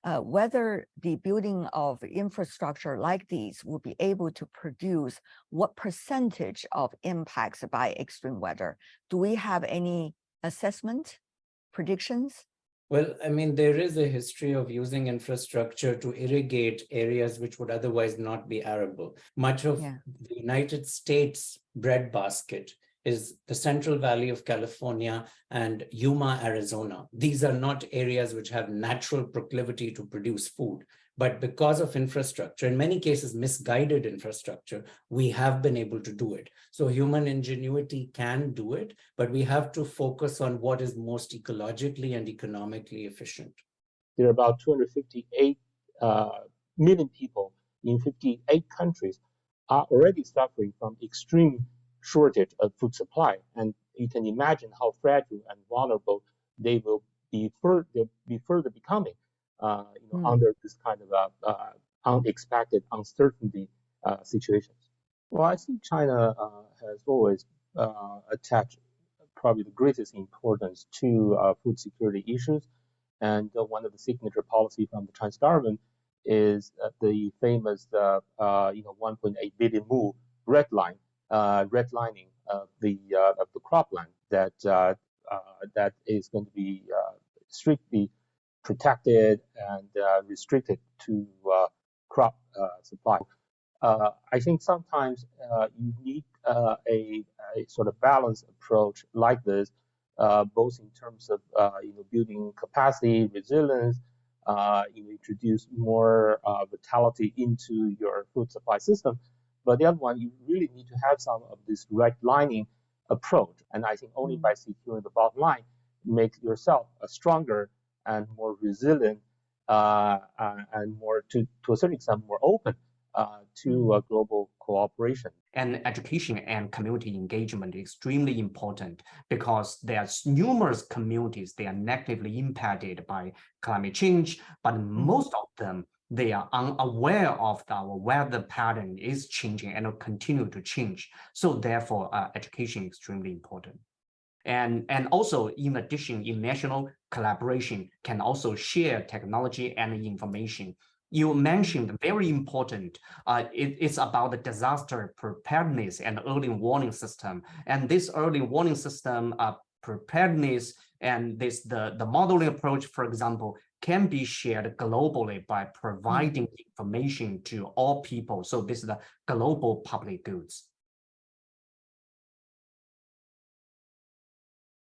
whether the building of infrastructure like these will be able to produce what percentage of impacts by extreme weather. Do we have any assessment, predictions? Well, I mean, there is a history of using infrastructure to irrigate areas which would otherwise not be arable. Much of the United States breadbasket is the Central Valley of California and Yuma, Arizona. These are not areas which have natural proclivity to produce food. But because of infrastructure, in many cases misguided infrastructure, we have been able to do it. So human ingenuity can do it, but we have to focus on what is most ecologically and economically efficient. There are about 258 million people in 58 countries are already suffering from extreme shortage of food supply. And you can imagine how fragile and vulnerable they will be further becoming under this kind of unexpected uncertainty situations. Well, I think China has always attached probably the greatest importance to food security issues. And one of the signature policy from the Chinese government is the famous 1.8 billion mu redlining of the cropland that is going to be strictly protected and restricted to crop supply. I think sometimes you need a sort of balanced approach like this, both in terms of building capacity, resilience, introduce more vitality into your food supply system. But the other one, you really need to have some of this redlining approach. And I think only by securing the bottom line, make yourself a stronger and more resilient and more, to a certain extent, more open to global cooperation. And education and community engagement is extremely important because there are numerous communities, they are negatively impacted by climate change, but most of them, they are unaware of our weather pattern is changing and will continue to change. So therefore, education is extremely important. And also, in addition, international collaboration can also share technology and information. You mentioned very important, it's about the disaster preparedness and early warning system. And this early warning system preparedness and the modeling approach, for example, can be shared globally by providing information to all people. So this is the global public goods.